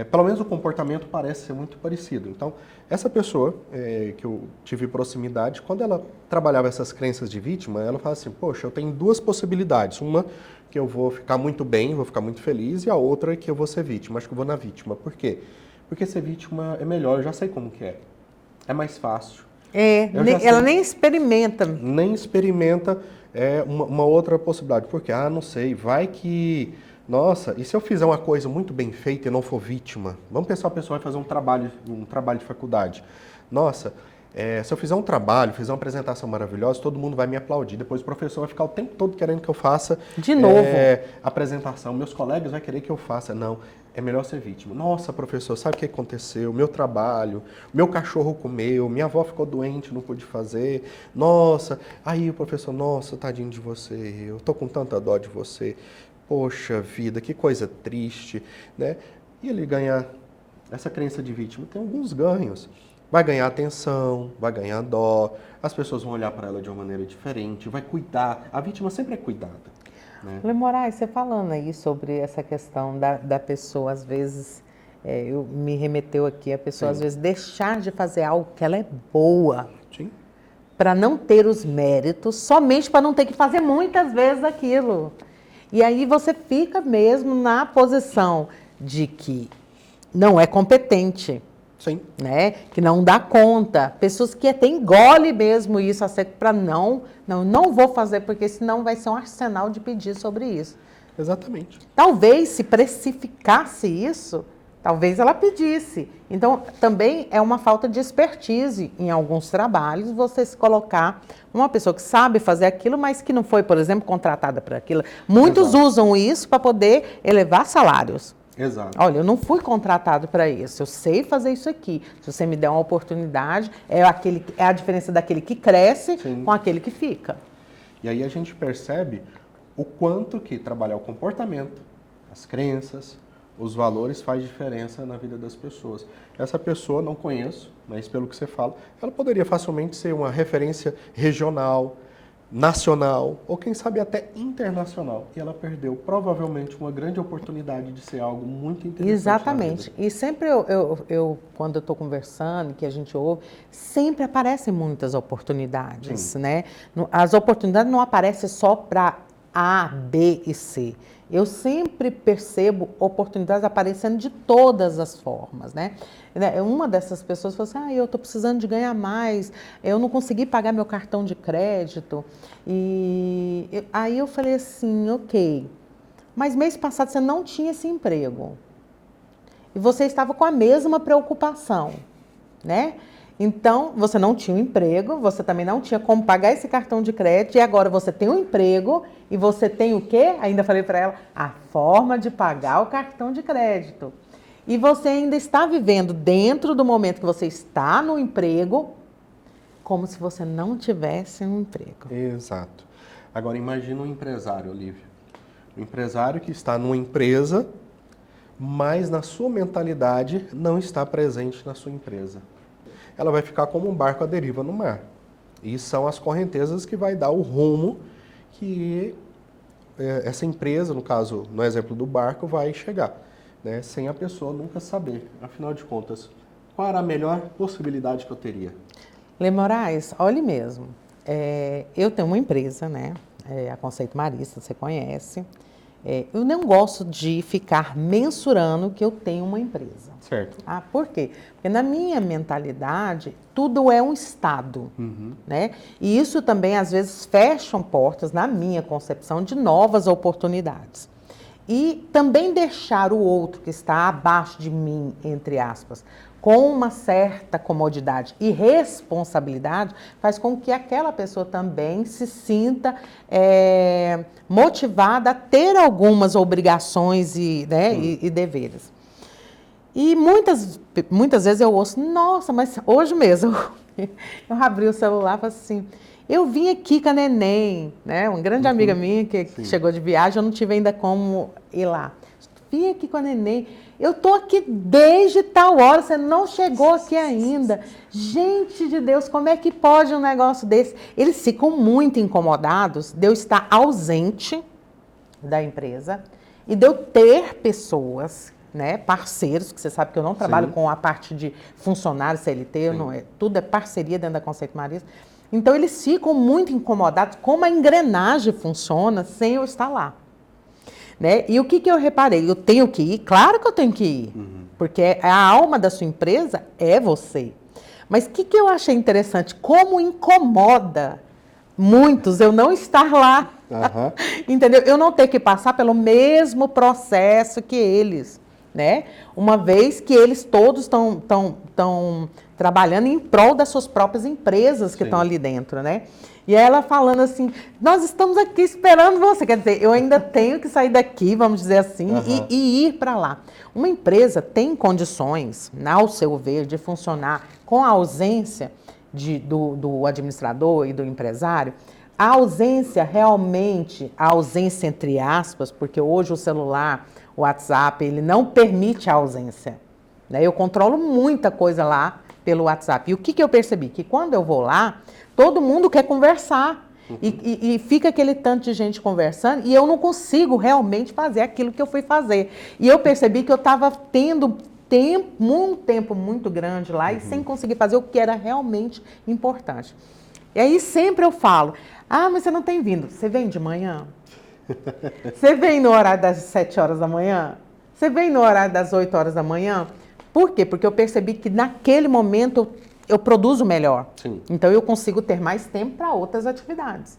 Pelo menos o comportamento parece ser muito parecido. Então, essa pessoa que eu tive proximidade, quando ela trabalhava essas crenças de vítima, ela fala assim, poxa, eu tenho duas possibilidades. Uma que eu vou ficar muito bem, vou ficar muito feliz, e a outra é que eu vou ser vítima. Acho que eu vou na vítima. Por quê? Porque ser vítima é melhor, eu já sei como que é. É mais fácil. Ela nem experimenta. Nem experimenta uma outra possibilidade. Porque, não sei, vai que... Nossa, e se eu fizer uma coisa muito bem feita e não for vítima? Vamos pensar, a pessoa vai fazer um trabalho de faculdade. Nossa, se eu fizer um trabalho, fizer uma apresentação maravilhosa, todo mundo vai me aplaudir. Depois o professor vai ficar o tempo todo querendo que eu faça de novo apresentação. Meus colegas vão querer que eu faça. Não, é melhor ser vítima. Nossa, professor, sabe o que aconteceu? Meu trabalho, meu cachorro comeu, minha avó ficou doente, não pude fazer. Nossa, aí o professor, nossa, tadinho de você, eu tô com tanta dó de você. Poxa vida, que coisa triste, né? E ele ganhar essa crença de vítima tem alguns ganhos. Vai ganhar atenção, vai ganhar dó, as pessoas vão olhar para ela de uma maneira diferente, vai cuidar. A vítima sempre é cuidada. Né? Lê Moraes, você falando aí sobre essa questão da pessoa, às vezes, me remeteu aqui, a pessoa às vezes deixar de fazer algo que ela é boa. Sim. Para não ter os méritos, somente para não ter que fazer muitas vezes aquilo. E aí você fica mesmo na posição de que não é competente. Sim. Né? Que não dá conta. Pessoas que até engolem mesmo isso para não vou fazer, porque senão vai ser um arsenal de pedir sobre isso. Exatamente. Talvez se precificasse isso, talvez ela pedisse. Então, também é uma falta de expertise em alguns trabalhos, você se colocar uma pessoa que sabe fazer aquilo, mas que não foi, por exemplo, contratada para aquilo. Muitos usam isso para poder elevar salários. Exato. Olha, eu não fui contratado para isso, eu sei fazer isso aqui. Se você me der uma oportunidade, é a diferença daquele que cresce Sim. com aquele que fica. E aí a gente percebe o quanto que trabalhar o comportamento, as crenças, os valores faz diferença na vida das pessoas. Essa pessoa, não conheço, mas pelo que você fala, ela poderia facilmente ser uma referência regional, nacional, ou quem sabe até internacional. E ela perdeu, provavelmente, uma grande oportunidade de ser algo muito interessante. Exatamente. E sempre quando eu estou conversando, que a gente ouve, sempre aparecem muitas oportunidades, Sim. né? As oportunidades não aparecem só para A, B e C. Eu sempre percebo oportunidades aparecendo de todas as formas, né? Uma dessas pessoas falou assim, eu estou precisando de ganhar mais, eu não consegui pagar meu cartão de crédito. Aí eu falei assim, ok, mas mês passado você não tinha esse emprego. E você estava com a mesma preocupação, né? Então, você não tinha um emprego, você também não tinha como pagar esse cartão de crédito, e agora você tem um emprego, e você tem o quê? Ainda falei para ela, a forma de pagar o cartão de crédito. E você ainda está vivendo dentro do momento que você está no emprego, como se você não tivesse um emprego. Exato. Agora, imagina um empresário, Olívia. Um empresário que está numa empresa, mas na sua mentalidade não está presente na sua empresa. Ela vai ficar como um barco à deriva no mar. E são as correntezas que vai dar o rumo que essa empresa, no caso, no exemplo do barco, vai chegar, né? Sem a pessoa nunca saber. Afinal de contas, qual era a melhor possibilidade que eu teria? Lê Moraes, olhe mesmo, eu tenho uma empresa, né? A Conceito Marista, você conhece. Eu não gosto de ficar mensurando que eu tenho uma empresa. Certo. Por quê? Porque na minha mentalidade, tudo é um estado, né? E isso também, às vezes, fecha portas, na minha concepção, de novas oportunidades. E também deixar o outro que está abaixo de mim, entre aspas, com uma certa comodidade e responsabilidade, faz com que aquela pessoa também se sinta motivada a ter algumas obrigações e deveres. E muitas vezes eu ouço, nossa, mas hoje mesmo, eu abri o celular e falei assim, eu vim aqui com a neném, né? Uma grande amiga minha que chegou de viagem, eu não tive ainda como ir lá. Vim aqui com a neném, eu tô aqui desde tal hora, você não chegou aqui ainda. Gente de Deus, como é que pode um negócio desse? Eles ficam muito incomodados de eu estar ausente da empresa e de eu ter pessoas, né, parceiros, que você sabe que eu não trabalho com a parte de funcionário CLT, tudo é parceria dentro da Conceito Marista. Então, eles ficam muito incomodados como a engrenagem funciona sem eu estar lá. Né? E o que eu reparei? Eu tenho que ir? Claro que eu tenho que ir, porque a alma da sua empresa é você. Mas o que eu achei interessante? Como incomoda muitos eu não estar lá, entendeu? Eu não ter que passar pelo mesmo processo que eles, né? Uma vez que eles todos estão trabalhando em prol das suas próprias empresas que estão ali dentro, né? E ela falando assim, nós estamos aqui esperando você. Quer dizer, eu ainda tenho que sair daqui, vamos dizer assim, e ir para lá. Uma empresa tem condições, ao seu ver, de funcionar com a ausência do administrador e do empresário. A ausência realmente, a ausência entre aspas, porque hoje o celular, o WhatsApp, ele não permite a ausência. Né? Eu controlo muita coisa lá pelo WhatsApp. E o que eu percebi? Que quando eu vou lá, todo mundo quer conversar. E fica aquele tanto de gente conversando e eu não consigo realmente fazer aquilo que eu fui fazer. E eu percebi que eu estava tendo um tempo muito grande lá e sem conseguir fazer o que era realmente importante. E aí sempre eu falo, mas você não tem vindo. Você vem de manhã? Você vem no horário das 7 horas da manhã? Você vem no horário das 8 horas da manhã? Por quê? Porque eu percebi que naquele momento eu produzo melhor. Sim. Então eu consigo ter mais tempo para outras atividades.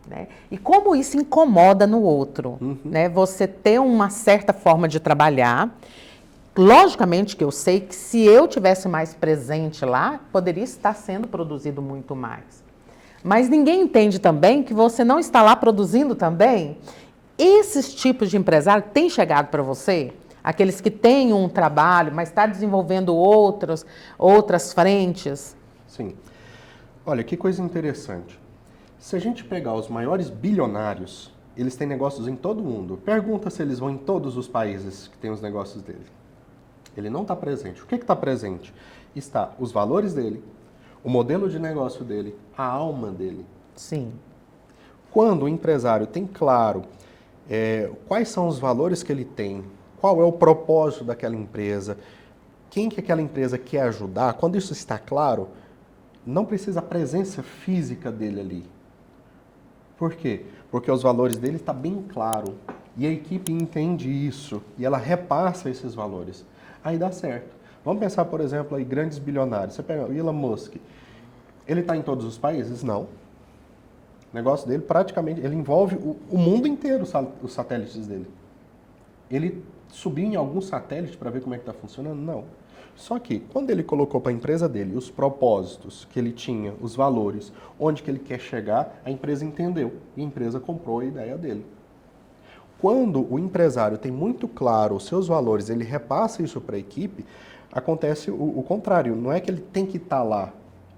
Né? E como isso incomoda no outro, né? Você ter uma certa forma de trabalhar. Logicamente que eu sei que se eu tivesse mais presente lá, poderia estar sendo produzido muito mais. Mas ninguém entende também que você não está lá produzindo também. Esses tipos de empresário têm chegado para você? aqueles que têm um trabalho, mas está desenvolvendo outras frentes? Sim. Olha, que coisa interessante. Se a gente pegar os maiores bilionários, eles têm negócios em todo mundo. Pergunta se eles vão em todos os países que têm os negócios dele. Ele não está presente. O que está presente? Está os valores dele, o modelo de negócio dele, a alma dele. Sim. Quando o empresário tem claro quais são os valores que ele tem, qual é o propósito daquela empresa, quem que aquela empresa quer ajudar, quando isso está claro, não precisa a presença física dele ali. Por quê? Porque os valores dele estão bem claro e a equipe entende isso e ela repassa esses valores. Aí dá certo. Vamos pensar, por exemplo, aí grandes bilionários. Você pega o Elon Musk. Ele está em todos os países? Não. O negócio dele praticamente, ele envolve o mundo inteiro, os satélites dele. Ele subiu em algum satélite para ver como é que está funcionando? Não. Só que, quando ele colocou para a empresa dele os propósitos que ele tinha, os valores, onde que ele quer chegar, a empresa entendeu e a empresa comprou a ideia dele. Quando o empresário tem muito claro os seus valores, ele repassa isso para a equipe, acontece o contrário. Não é que ele tem que estar lá.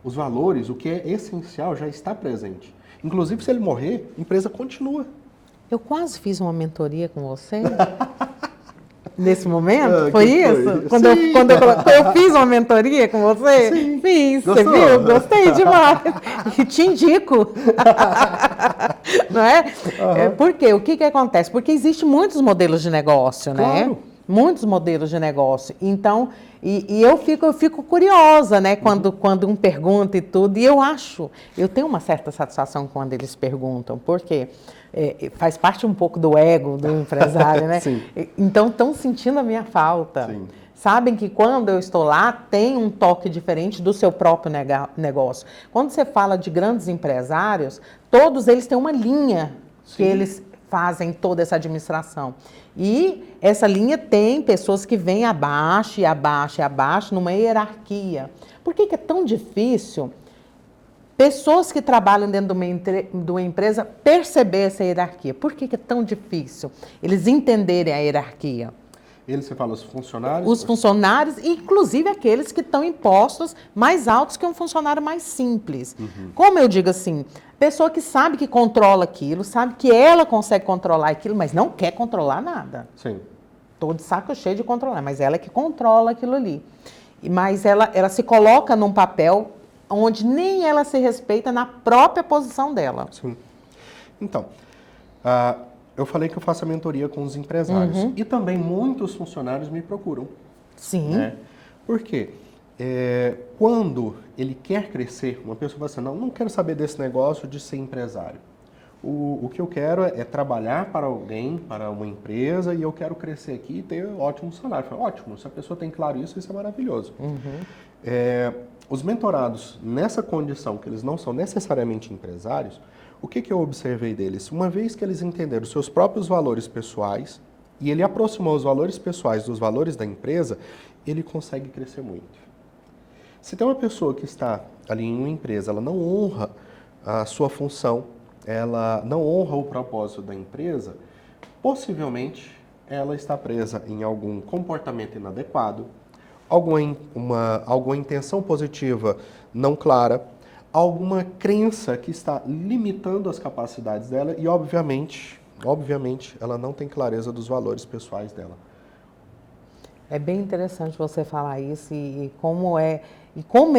Os valores, o que é essencial, já está presente. Inclusive, se ele morrer, a empresa continua. Eu quase fiz uma mentoria com você. Nesse momento? Foi isso? Foi? Quando eu fiz uma mentoria com você? Sim. Fiz, Gostou? você viu? Gostei demais. E te indico. Não é? Uhum. Por quê? O que acontece? Porque existem muitos modelos de negócio, né? Claro. Muitos modelos de negócio. Então, eu fico curiosa, né? Quando um pergunta e tudo. E eu tenho uma certa satisfação quando eles perguntam. Por quê? Faz parte um pouco do ego do empresário, né? Sim. Então, estão sentindo a minha falta. Sim. Sabem que quando eu estou lá, tem um toque diferente do seu próprio negócio. Quando você fala de grandes empresários, todos eles têm uma linha que eles fazem toda essa administração. E essa linha tem pessoas que vêm abaixo, e abaixo, e abaixo, numa hierarquia. Por que é tão difícil pessoas que trabalham dentro de uma empresa perceber essa hierarquia? Por que é tão difícil eles entenderem a hierarquia? Você fala os funcionários? Os funcionários, inclusive aqueles que estão em postos mais altos que um funcionário mais simples. Uhum. Como eu digo assim, pessoa que sabe que controla aquilo, sabe que ela consegue controlar aquilo, mas não quer controlar nada. Sim. Tô de saco cheio de controlar, mas ela é que controla aquilo ali. Mas ela se coloca num papel onde nem ela se respeita na própria posição dela. Sim. Então, eu falei que eu faço a mentoria com os empresários. Uhum. E também muitos funcionários me procuram. Sim. Né? Por quê? Quando ele quer crescer, uma pessoa fala assim, não quero saber desse negócio de ser empresário. O que eu quero é trabalhar para alguém, para uma empresa, e eu quero crescer aqui e ter ótimo salário. Eu falo, ótimo, se a pessoa tem claro isso é maravilhoso. Uhum. Os mentorados, nessa condição, que eles não são necessariamente empresários, o que eu observei deles? Uma vez que eles entenderam os seus próprios valores pessoais, e ele aproximou os valores pessoais dos valores da empresa, ele consegue crescer muito. Se tem uma pessoa que está ali em uma empresa, ela não honra a sua função, ela não honra o propósito da empresa, possivelmente ela está presa em algum comportamento inadequado, alguma intenção positiva não clara, alguma crença que está limitando as capacidades dela e, obviamente, ela não tem clareza dos valores pessoais dela. É bem interessante você falar isso e como é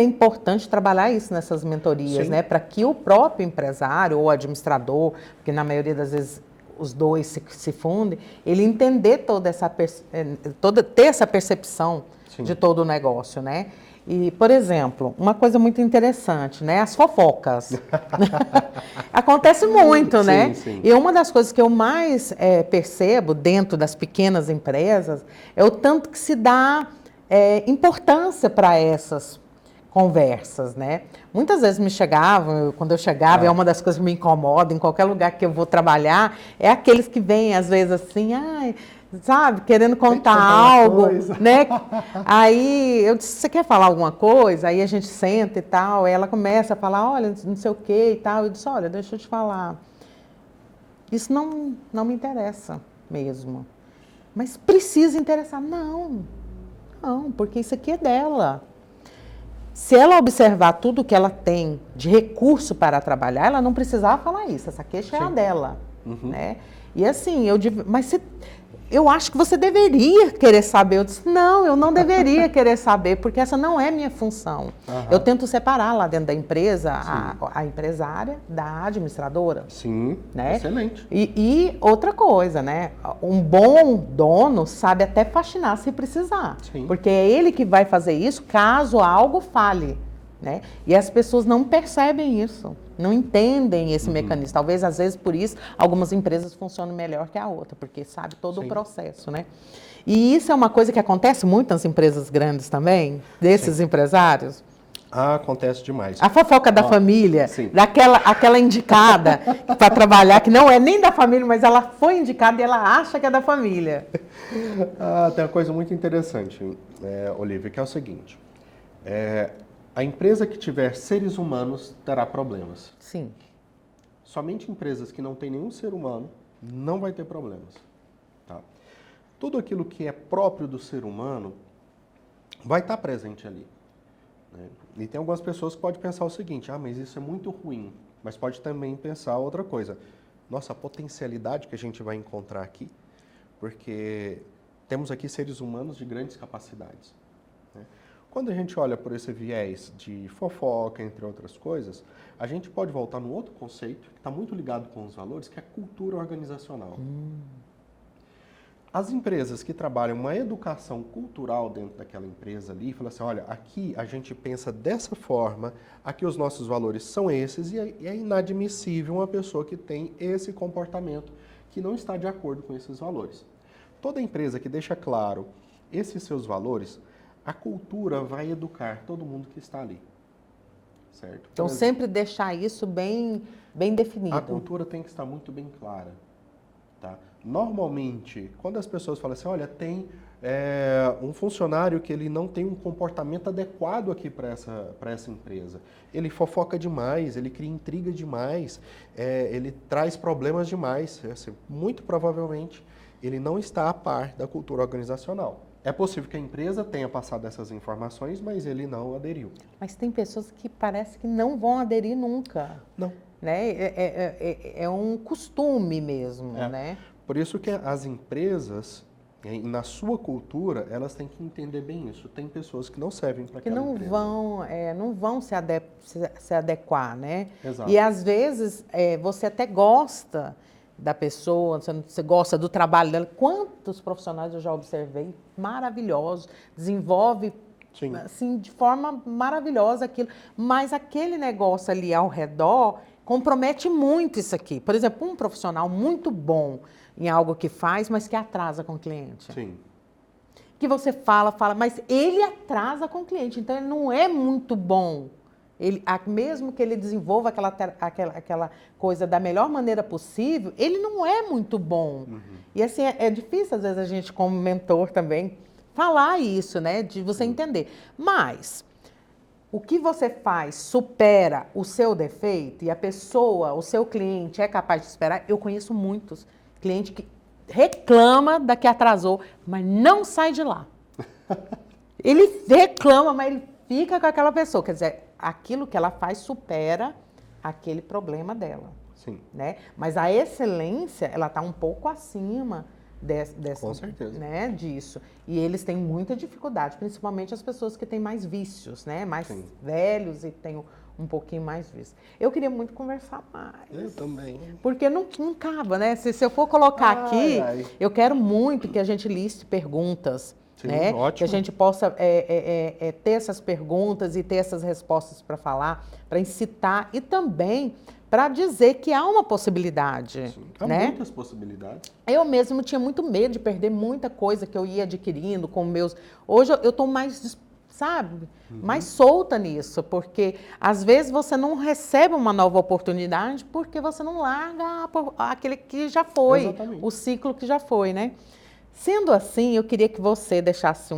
importante trabalhar isso nessas mentorias, Sim. né? Para que o próprio empresário ou administrador, porque na maioria das vezes os dois se fundem, ele entender ter essa percepção Sim. de todo o negócio, né? E, por exemplo, uma coisa muito interessante, né? As fofocas. Acontece muito, né? Sim. E uma das coisas que eu mais percebo dentro das pequenas empresas é o tanto que se dá importância para essas conversas, né? Muitas vezes quando eu chegava, é uma das coisas que me incomoda em qualquer lugar que eu vou trabalhar, é aqueles que vêm, às vezes, assim, sabe, querendo contar algo, né? Aí eu disse, você quer falar alguma coisa? Aí a gente senta e tal, aí ela começa a falar, olha, não sei o que e tal. Eu disse, olha, deixa eu te falar, isso não me interessa mesmo. mas precisa interessar. Não, porque isso aqui é dela. Se ela observar tudo que ela tem de recurso para trabalhar, ela não precisava falar isso. Essa queixa é a dela, né? E assim, eu digo, mas eu acho que você deveria querer saber. Eu disse, não, eu não deveria querer saber, porque essa não é minha função. Eu tento separar lá dentro da empresa a empresária da administradora. Sim, né? Excelente. E outra coisa, né? Um bom dono sabe até faxinar se precisar. Sim. Porque é ele que vai fazer isso caso algo falhe, né? E as pessoas não percebem isso. Não entendem esse mecanismo. Talvez, às vezes, por isso, algumas empresas funcionam melhor que a outra, porque sabe todo o processo, né? E isso é uma coisa que acontece muito nas empresas grandes também, desses empresários. Acontece demais. A fofoca da família, aquela indicada para trabalhar, que não é nem da família, mas ela foi indicada e ela acha que é da família. Tem uma coisa muito interessante, Olivia, que é o seguinte. A empresa que tiver seres humanos terá problemas. Sim. Somente empresas que não têm nenhum ser humano não vai ter problemas. Tá? Tudo aquilo que é próprio do ser humano vai estar presente ali. Né? E tem algumas pessoas que podem pensar o seguinte, mas isso é muito ruim. Mas pode também pensar outra coisa. Nossa, a potencialidade que a gente vai encontrar aqui, porque temos aqui seres humanos de grandes capacidades. Né? Quando a gente olha por esse viés de fofoca, entre outras coisas, a gente pode voltar num outro conceito que está muito ligado com os valores, que é a cultura organizacional. As empresas que trabalham uma educação cultural dentro daquela empresa ali, falam assim, olha, aqui a gente pensa dessa forma, aqui os nossos valores são esses, e é inadmissível uma pessoa que tem esse comportamento que não está de acordo com esses valores. Toda empresa que deixa claro esses seus valores, a cultura vai educar todo mundo que está ali, certo? Então, sempre deixar isso bem definido. A cultura tem que estar muito bem clara, tá? Normalmente, quando as pessoas falam assim, olha, tem um funcionário que ele não tem um comportamento adequado aqui para essa empresa, ele fofoca demais, ele cria intriga demais, ele traz problemas demais, assim, muito provavelmente ele não está a par da cultura organizacional. É possível que a empresa tenha passado essas informações, mas ele não aderiu. Mas tem pessoas que parece que não vão aderir nunca. Não. Né? É um costume mesmo, né? Por isso que as empresas, na sua cultura, elas têm que entender bem isso. Tem pessoas que não servem para aquela empresa. Que não vão se adequar, né? Exato. E às vezes você até gosta da pessoa, você gosta do trabalho dela. Quantos profissionais eu já observei maravilhosos, desenvolve assim, de forma maravilhosa aquilo, mas aquele negócio ali ao redor compromete muito isso aqui. Por exemplo, um profissional muito bom em algo que faz, mas que atrasa com o cliente. Sim. Que você fala, mas ele atrasa com o cliente, então ele não é muito bom. Mesmo que ele desenvolva aquela coisa da melhor maneira possível, ele não é muito bom. E assim, é difícil às vezes a gente como mentor também falar isso, né? De você entender. Mas o que você faz supera o seu defeito e a pessoa, o seu cliente é capaz de esperar. Eu conheço muitos clientes que reclama da que atrasou, mas não sai de lá. Ele reclama, mas ele fica com aquela pessoa. Quer dizer, aquilo que ela faz supera aquele problema dela. Sim. Né? Mas a excelência, ela está um pouco acima Com certeza. Né, disso. E eles têm muita dificuldade, principalmente as pessoas que têm mais vícios, né? Mais velhos e têm um pouquinho mais vícios. Eu queria muito conversar mais. Eu também. Porque não acaba, né? Se eu for colocar aqui, eu quero muito que a gente liste perguntas. Sim, né? ótimo. Que a gente possa ter essas perguntas e ter essas respostas para falar, para incitar e também para dizer que há uma possibilidade. Sim, há né? muitas possibilidades. Eu mesmo tinha muito medo de perder muita coisa que eu ia adquirindo com meus... Hoje eu estou mais, sabe, mais solta nisso, porque às vezes você não recebe uma nova oportunidade porque você não larga aquele que já foi, Exatamente. o ciclo que já foi, né? Sendo assim, eu queria que você deixasse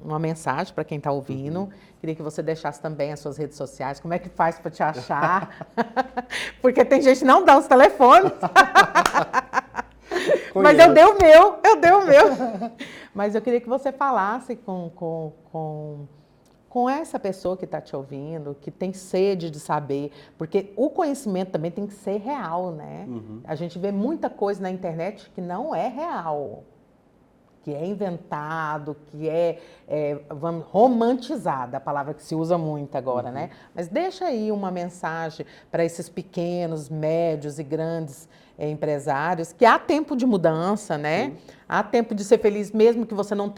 uma mensagem para quem está ouvindo. Queria que você deixasse também as suas redes sociais. Como é que faz para te achar? Porque tem gente que não dá os telefones. conheço. Mas eu dei o meu. Mas eu queria que você falasse com essa pessoa que está te ouvindo, que tem sede de saber, porque o conhecimento também tem que ser real, né? Uhum. A gente vê muita coisa na internet que não é real, que é inventado, que vamos, romantizada, a palavra que se usa muito agora, né? Mas deixa aí uma mensagem para esses pequenos, médios e grandes empresários, que há tempo de mudança, né? Sim. Há tempo de ser feliz, mesmo que você não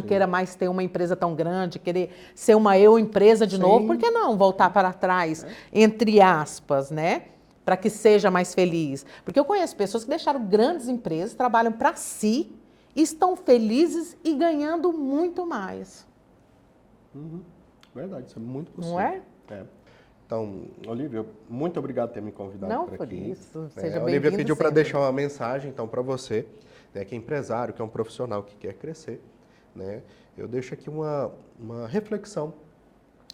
queira mais ter uma empresa tão grande, querer ser uma empresa de novo, por que não voltar para trás, entre aspas, né? Para que seja mais feliz. Porque eu conheço pessoas que deixaram grandes empresas, trabalham para si, estão felizes e ganhando muito mais. Verdade, isso é muito possível. Não é? Então, Olivia, muito obrigado por ter me convidado Não, por por aqui. isso. Seja A Olivia bem-vindo pediu para sempre. deixar uma mensagem, então, para você, né, que é empresário, que é um profissional que quer crescer, né? Eu deixo aqui uma reflexão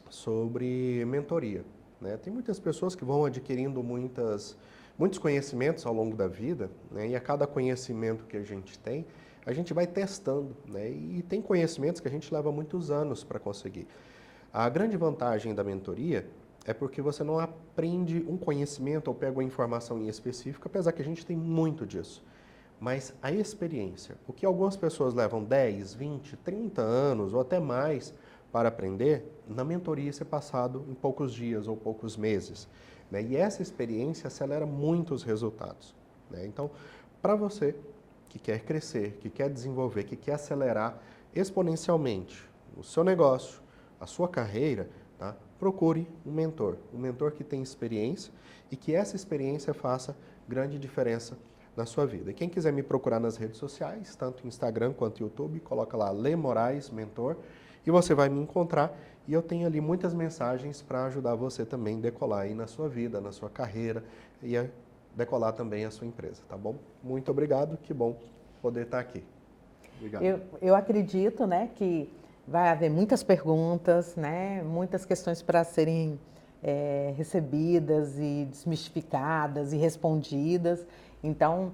sobre mentoria, né? Tem muitas pessoas que vão adquirindo muitos conhecimentos ao longo da vida, né? E a cada conhecimento que a gente vai testando, né? E tem conhecimentos que a gente leva muitos anos para conseguir. A grande vantagem da mentoria é porque você não aprende um conhecimento ou pega uma informação em específico, apesar que a gente tem muito disso. Mas a experiência, o que algumas pessoas levam 10, 20, 30 anos ou até mais para aprender, na mentoria isso é passado em poucos dias ou poucos meses, né? E essa experiência acelera muito os resultados, né? Então, para você que quer crescer, que quer desenvolver, que quer acelerar exponencialmente o seu negócio, a sua carreira, tá? Procure um mentor que tem experiência e que essa experiência faça grande diferença na sua vida. E quem quiser me procurar nas redes sociais, tanto Instagram quanto YouTube, coloca lá Lê Moraes Mentor e você vai me encontrar. E eu tenho ali muitas mensagens para ajudar você também a decolar aí na sua vida, na sua carreira e a decolar também a sua empresa, tá bom? Muito obrigado, que bom poder estar aqui. Obrigado. Eu acredito, né, que vai haver muitas perguntas, né, muitas questões para serem recebidas e desmistificadas e respondidas. Então,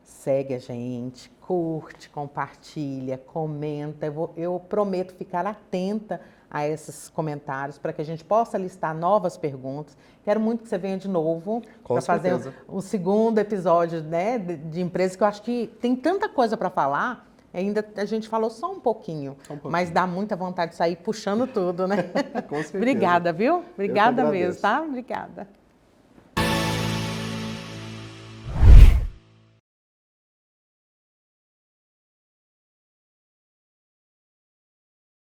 segue a gente, curte, compartilha, comenta. Eu prometo ficar atenta a esses comentários para que a gente possa listar novas perguntas. Quero muito que você venha de novo para fazer um segundo episódio, né, de empresas, que eu acho que tem tanta coisa para falar. Ainda a gente falou só um pouquinho, mas dá muita vontade de sair puxando tudo, né? Com certeza. Obrigada, viu? Obrigada mesmo, tá? Obrigada.